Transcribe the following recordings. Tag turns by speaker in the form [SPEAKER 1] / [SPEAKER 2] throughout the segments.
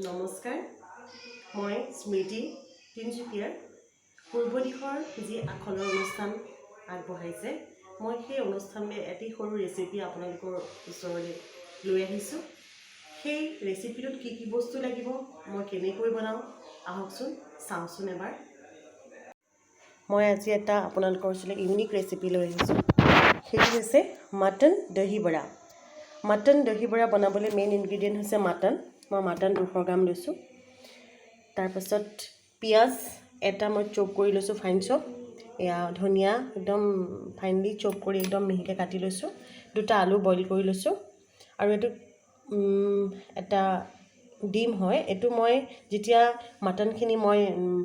[SPEAKER 1] নমস্কাৰ, মই স্মৃতি তিনিচুকীয়াৰ পূৰ্ব দিশৰ যি আখলৰ অনুষ্ঠান আগবঢ়াইছে, মই সেই অনুষ্ঠানলৈ এটি সৰু ৰেচিপি আপোনালোকৰ ওচৰলৈ লৈ আহিছোঁ। সেই ৰেচিপিটোত কি কি বস্তু লাগিব, মই কেনেকৈ বনাওঁ, আহকচোন চাওঁচোন এবাৰ। মই আজি এটা আপোনালোকৰ ওচৰলৈ ইউনিক ৰেচিপি লৈ আহিছোঁ। সেইটো হৈছে মাটন দহি বৰা। মাটন দহি বৰা বনাবলৈ মেইন ইনগ্ৰিডিয়েণ্ট হৈছে মাটন। মই মাটন 200 গ্ৰাম লৈছোঁ। তাৰপাছত পিঁয়াজ এটা মই চপ কৰি লৈছোঁ, ফাইন চপ। এয়া ধনিয়া একদম ফাইনলি চপ কৰি একদম মিহিকৈ কাটি লৈছোঁ। 2টা আলু বইল কৰি লৈছোঁ। আৰু এইটো এটা ডিম হয়। এইটো মই যেতিয়া মাটনখিনি মই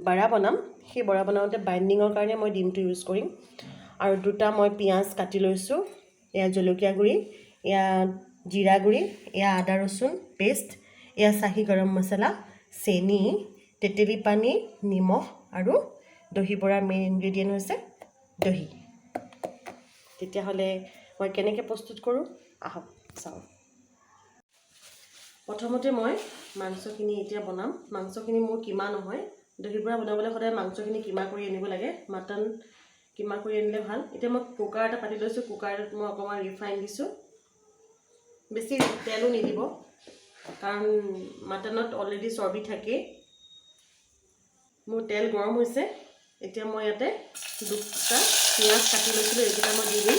[SPEAKER 1] বৰা বনাম, সেই বৰা বনাওঁতে বাইণ্ডিঙৰ কাৰণে মই ডিমটো ইউজ কৰিম। আৰু 2টা মই পিঁয়াজ কাটি লৈছোঁ। এয়া জলকীয়া গুড়ি, এয়া জিৰা গুড়ি, এয়া আদা ৰচুন পেষ্ট, এয়া চাহী গৰম মছলা, চেনি, তেতেলী পানী, নিমখ আৰু দহি বৰাৰ মেইন ইনগ্ৰিডিয়েণ্ট হৈছে দহি। তেতিয়াহ'লে মই কেনেকৈ প্ৰস্তুত কৰোঁ আহক চাওঁ। প্ৰথমতে মই মাংসখিনি এতিয়া বনাম। মাংসখিনি মোৰ কিমা নহয়। দহি বৰা বনাবলৈ সদায় মাংসখিনি কিমা কৰি আনিব লাগে। মাটন কিমা কৰি আনিলে ভাল। এতিয়া মই কুকাৰ এটা পাতি লৈছোঁ। কুকাৰটোত মই অকণমান ৰিফাইন দিছোঁ। বেছি তেলো নিদিব, কাৰণ মাটনত অলৰেডি চৰ্বি থাকেই। মোৰ তেল গৰম হৈছে। এতিয়া মই ইয়াতে 2টা পিঁয়াজ কাটি লৈছিলোঁ, এইকেইটা মই দি দিম।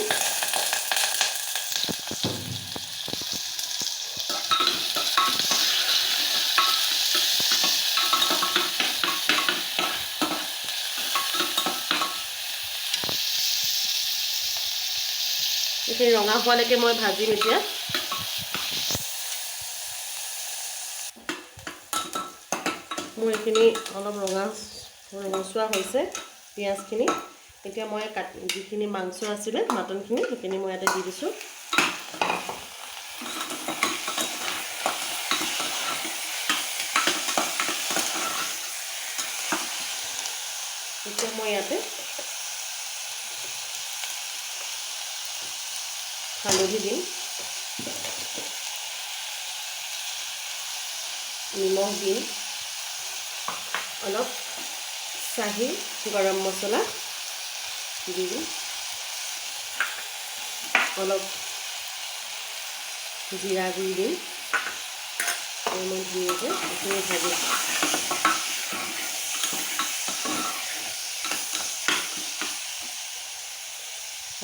[SPEAKER 1] এইখিনি ৰঙা হোৱালৈকে মই ভাজিম এতিয়া। মোৰ এইখিনি অলপ ৰঙচুৱা হৈছে পিঁয়াজখিনি। এতিয়া মই যিখিনি মাংস আছিলে মাটনখিনি, সেইখিনি মই ইয়াতে দি দিছোঁ। এতিয়া মই ইয়াতে হালধি দিম, নিমখ দিম, অলপ চাহী গৰম মছলা দি দিম, অলপ জিৰা গুড়ি দিম। আৰু মই ধুনীয়াকৈ এইখিনি ভাজিম।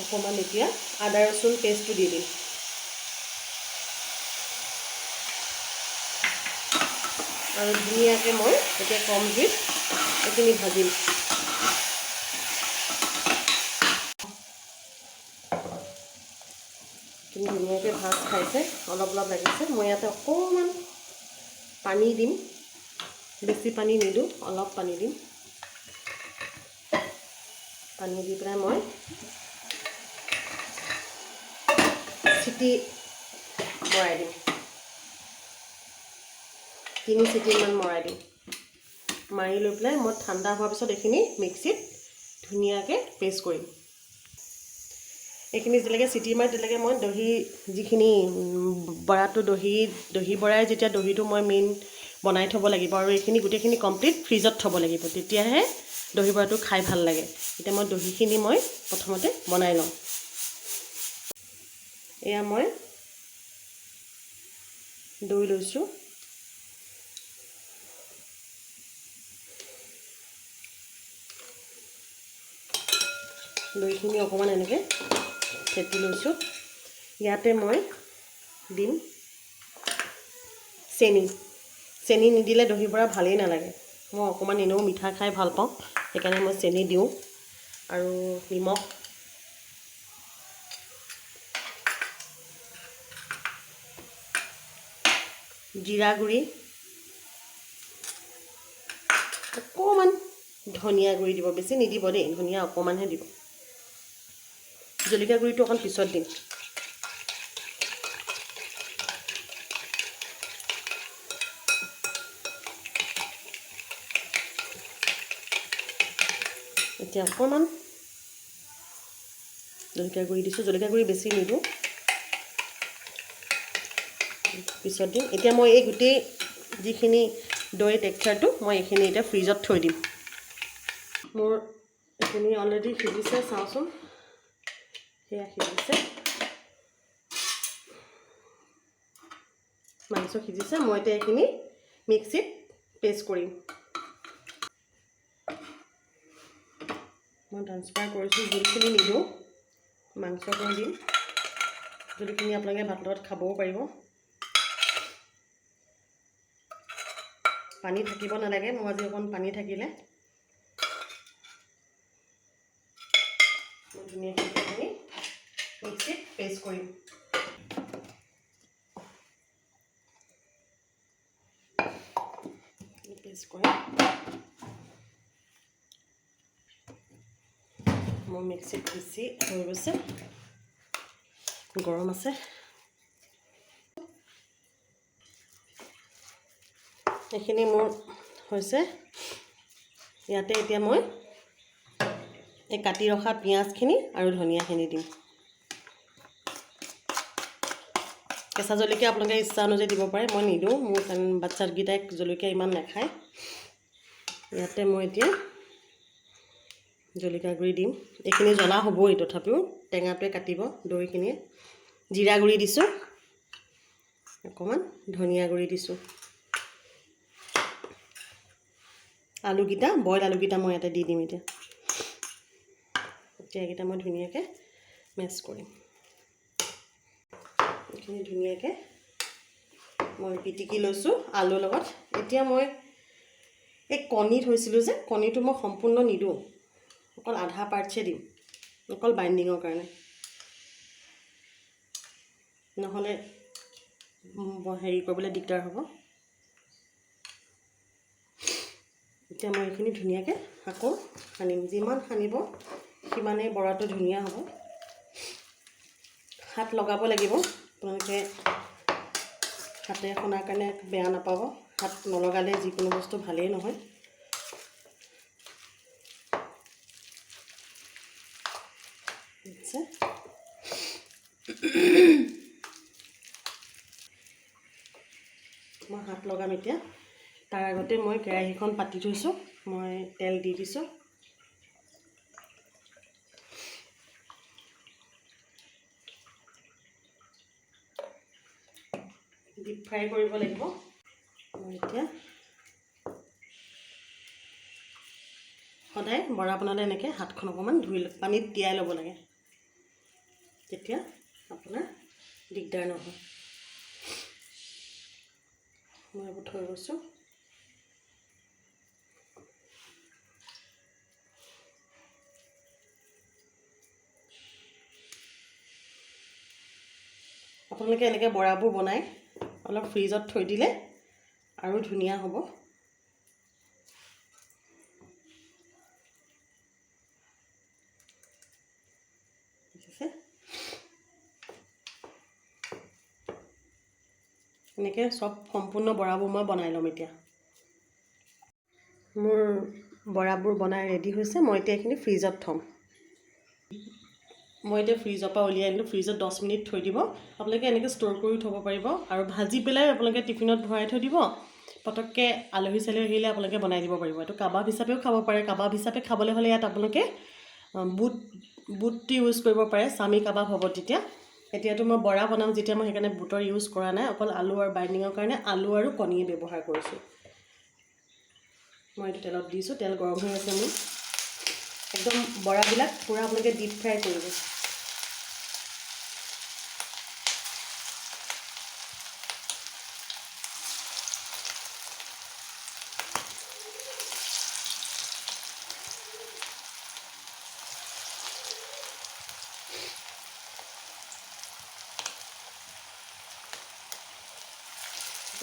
[SPEAKER 1] অকণমান এতিয়া আদা ৰচুন পেষ্টটো দি দিম। আৰু ধুনীয়াকৈ মই এতিয়া কম জুইত এইখিনি ভাজিম। ধুনীয়াকৈ ভাজ খাইছে, অলপ অলপ লাগিছে। মই ইয়াতে অকণমান পানী দিম। বেছি পানী নিদিওঁ, অলপ পানী দিম। পানী দি পেলাই মই চিটি মৰাই দিম। 3 চিটিমান মৰাই দিম। মাৰি লৈ পেলাই মই ঠাণ্ডা হোৱাৰ পিছত এইখিনি মিক্সিত ধুনীয়াকৈ পেষ্ট কৰিম। এইখিনি যেতিয়ালৈকে চিটি মাৰি তেতিয়ালৈকে মই দহি যিখিনি বৰাটো দহি বৰাই যেতিয়া দহিটো মই মেইন বনাই থ'ব লাগিব। আৰু এইখিনি গোটেইখিনি কমপ্লিট ফ্ৰিজত থ'ব লাগিব, তেতিয়াহে দহি বৰাটো খাই ভাল লাগে। এতিয়া মই দহিখিনি মই প্ৰথমতে বনাই লওঁ। এয়া মই দৈ লৈছোঁ। দৈখিনি অকণমান এনেকৈ ফেটি লৈছোঁ। ইয়াতে মই দিম চেনি। চেনি নিদিলে দহি বৰা ভালেই নালাগে। মই অকণমান এনেও মিঠা খাই ভাল পাওঁ, সেইকাৰণে মই চেনি দিওঁ। আৰু নিমখ, জিৰা গুড়ি, অকণমান ধনিয়া গুড়ি দিব। বেছি নিদিব দেই, ধনিয়া অকণমানহে দিব। জলকীয়া গুড়িটো অকণ পিছত দিম। এতিয়া অকণমান জলকীয়া গুড়ি দিছোঁ। জলকীয়া গুড়ি বেছি নিদিওঁ, পিছত দিম। এতিয়া মই এই গোটেই যিখিনি দৈ টেক্সচাৰটো মই এইখিনি এতিয়া ফ্ৰিজত থৈ দিম। মোৰ এইখিনি অলৰেডি সিজিছে, চাওঁচোন। সেয়া সিজিছে, মাংস সিজিছে। মই এতিয়া এইখিনি মিক্সিত পেষ্ট কৰিম। মই ট্ৰান্সফাৰ কৰিছোঁ, জোলখিনি নিদিওঁ, মাংসখিনি দিম। জোলখিনি আপোনালোকে ভাতৰ লগত খাবও পাৰিব। পানী থাকিব নালাগে, মোৰ আজি অকণ পানী থাকিলে। মই ধুনীয়াকৈ এইখিনি মিক্সিত পেষ্ট কৰিম। পেষ্ট কৰিম। মোৰ মিক্সিত পিচি হৈ গৈছে, গৰম আছে। এইখিনি মোৰ হৈছে। ইয়াতে এতিয়া মই এই কাটি ৰখা পিঁয়াজখিনি আৰু ধনিয়াখিনি দিম। কেঁচা জলকীয়া আপোনালোকে ইচ্ছা অনুযায়ী দিব পাৰে, মই নিদিওঁ, মোৰ বাচ্চাকেইটাই জলকীয়া ইমান নাখায়। ইয়াতে মই এতিয়া জলকীয়া গুড়ি দিম। এইখিনি জ্বলা হ'বই, তথাপিও টেঙাটোৱে কাটিব দৈখিনিয়ে। জিৰা গুড়ি দিছোঁ, অকণমান ধনিয়া গুড়ি দিছোঁ। আলুকেইটা, বইল আলুকেইটা মই ইয়াতে দি দিম। এতিয়া এইকেইটা মই ধুনীয়াকৈ মেছ কৰিম। এইখিনি ধুনীয়াকৈ মই পিটিকি লৈছোঁ আলুৰ লগত। এতিয়া মই এই কণী থৈছিলোঁ যে, কণীটো মই সম্পূৰ্ণ নিদিওঁ, অকল আধা পাৰ্টছে দিম, অকল বাইণ্ডিঙৰ কাৰণে। নহ'লে হেৰি কৰিবলৈ দিগদাৰ হ'ব। এতিয়া মই এইখিনি ধুনীয়াকৈ আকৌ সানিম। যিমান সানিব সিমানেই বৰাটো ধুনীয়া হ'ব। হাত লগাব লাগিব, আপোনালোকে হাতে সনাৰ কাৰণে বেয়া নাপাব। হাত নলগালে যিকোনো বস্তু ভালেই নহয়। মই হাত লগাম এতিয়া। তাৰ আগতে মই কেৰাহীখন পাতি থৈছোঁ, মই তেল দি দিছোঁ। ডিপ ফ্ৰাই কৰিব লাগিব। মই এতিয়া সদায় বৰা বনালে এনেকৈ হাতখন অকণমান ধুই পানীত তিয়াই ল'ব লাগে, তেতিয়া আপোনাৰ দিগদাৰ নহয়। মই এইবোৰ থৈ গৈছোঁ। আপোনালোকে এনেকৈ বৰাবোৰ বনাই অলপ ফ্ৰিজত থৈ দিলে আৰু ধুনীয়া হ'ব। এনেকৈ চব সম্পূৰ্ণ বৰাবোৰ মই বনাই ল'ম। এতিয়া মোৰ বৰাবোৰ বনাই ৰেডি হৈছে। মই এতিয়া এইখিনি ফ্ৰিজত থ'ম। মই এতিয়া ফ্ৰিজৰ পৰা উলিয়াই আনিলোঁ। ফ্ৰিজত 10 মিনিট থৈ দিব। আপোনালোকে এনেকৈ ষ্ট'ৰ কৰি থ'ব পাৰিব, আৰু ভাজি পেলাই আপোনালোকে টিফিনত ভৰাই থৈ দিব। পটককৈ আলহী চালহী আহিলে আপোনালোকে বনাই দিব পাৰিব। এইটো কাবাব হিচাপেও খাব পাৰে। কাবাব হিচাপে খাবলৈ হ'লে ইয়াত আপোনালোকে বুটটো ইউজ কৰিব পাৰে, স্বামী কাবাব হ'ব তেতিয়া। এতিয়াতো মই বৰা বনাম যেতিয়া, মই সেইকাৰণে বুটৰ ইউজ কৰা নাই, অকল আলু আৰু বাইণ্ডিঙৰ কাৰণে আলু আৰু কণী ব্যৱহাৰ কৰিছোঁ। মই এইটো তেলত দিছোঁ, তেল গৰম হৈ আছে মোৰ। একদম বৰাবিলাক পূৰা আপোনালোকে ডিপ ফ্ৰাই কৰিব।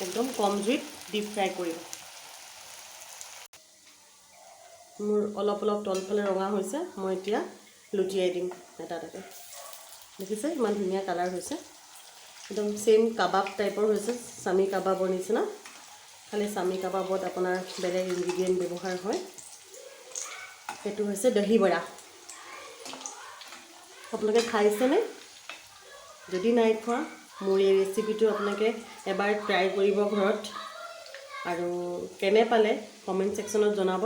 [SPEAKER 1] একদম কম জুইত ডিপ ফ্ৰাই কৰিব। মোৰ অলপ অলপ তলফালে ৰঙা হৈছে। মই এতিয়া লুটিয়াই দিম এটা এটাকৈ। দেখিছে ইমান ধুনীয়া কালাৰ হৈছে, একদম ছেইম কাবাব টাইপৰ হৈছে, স্বামী কাবাবৰ নিচিনা। খালি স্বামী কাবাবত আপোনাৰ বেলেগ ইনগ্ৰিডিয়েণ্ট ব্যৱহাৰ হয়। সেইটো হৈছে দহি বৰা। আপোনালোকে খাইছেনে? যদি নাই খোৱা, মোৰ এই ৰেচিপিটো আপোনালোকে এবাৰ ট্ৰাই কৰিব ঘৰত। আৰু কেনে পালে কমেণ্ট ছেকশ্যনত জনাব।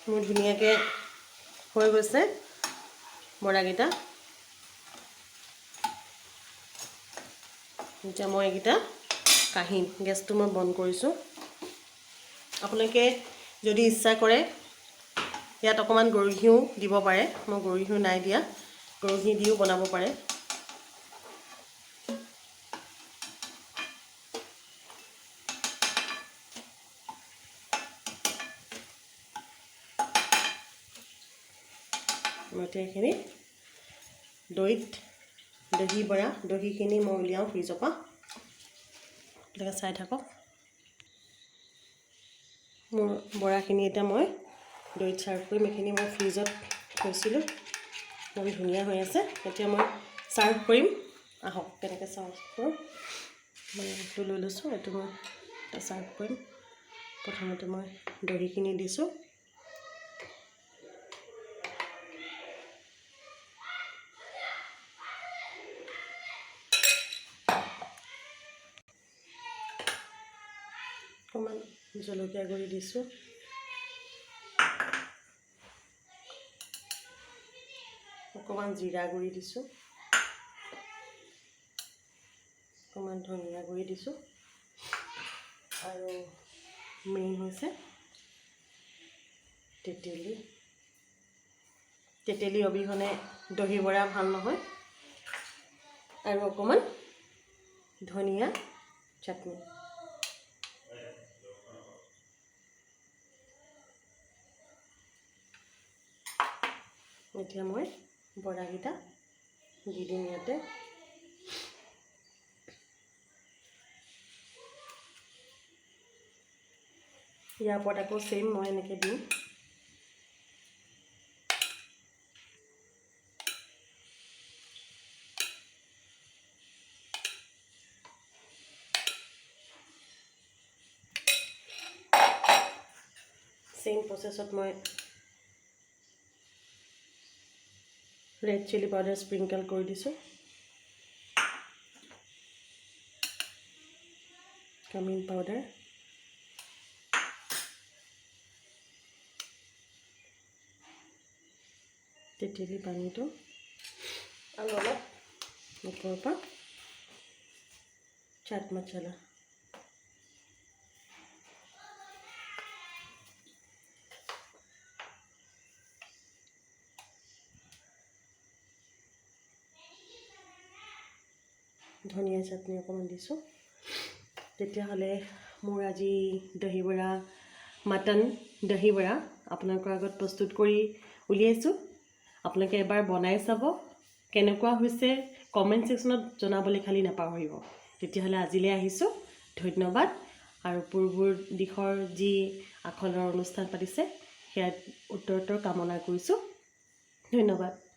[SPEAKER 1] মোৰ ধুনীয়াকৈ হৈ গৈছে বৰাকেইটা। এতিয়া মই এইকেইটা কাঢ়িম। গেছটো মই বন্ধ কৰিছোঁ। আপোনালোকে যদি ইচ্ছা কৰে ইয়াত অকণমান গৰু ঘিউ দিব পাৰে। মই গৰু ঘিউ নাই দিয়া, গৰু ঘিউ দিও বনাব পাৰে। মই এতিয়া এইখিনি দহি বৰা দহিখিনি মই উলিয়াওঁ ফ্ৰিজৰ পৰা। আপোনালোকে চাই থাকক। মোৰ বৰাখিনি এতিয়া মই দৈত চাৰ্ভ কৰিম। এইখিনি মই ফ্ৰিজত থৈছিলোঁ, একদম ধুনীয়া হৈ আছে। এতিয়া মই চাৰ্ভ কৰিম। আহক কেনেকৈ চাৰ্ভ কৰোঁ। মই এইটো লৈ লৈছোঁ, এইটো মই এটা চাৰ্ভ কৰিম। প্ৰথমতে মই দহিখিনি দিছোঁ। অকণমান জলকীয়া গুড়ি দিছোঁ। অকণমান জিৰা গুড়ি দিছোঁ। অকণমান ধনিয়া গুড়ি দিছোঁ। আৰু মেইন হৈছে তেতেলী অবিহনে দহি বৰা ভাল নহয়। আৰু অকণমান ধনিয়া চাটনি। এতিয়া মই বৰাকেইটা দি দিম ইয়াতে। ইয়াৰ ওপৰত আকৌ চেম মই এনেকৈ দিম। চেম প্ৰচেছত মই ৰেড চিলি পাউডাৰ স্প্ৰিংকল কৰি দিছোঁ। কামিন পাউডাৰ, তেতেলী পানীটো আৰু অলপ ওপৰৰ পৰা চাট মছলা। ধনিয়া চাটনি অকণমান দিছোঁ। তেতিয়াহ'লে মোৰ আজি দহি বৰা মাটন দহি বৰা আপোনালোকৰ আগত প্ৰস্তুত কৰি উলিয়াইছোঁ। আপোনালোকে এবাৰ বনাই চাব, কেনেকুৱা হৈছে কমেণ্ট ছেকশ্যনত জনাবলৈ খালি নাপাহৰিব। তেতিয়াহ'লে আজিলৈ আহিছোঁ, ধন্যবাদ। আৰু পূৰ্বৰ দিশৰ যি আখলৰ অনুষ্ঠান পাতিছে সেয়া উত্তৰোত্তৰ কামনা কৰিছোঁ। ধন্যবাদ।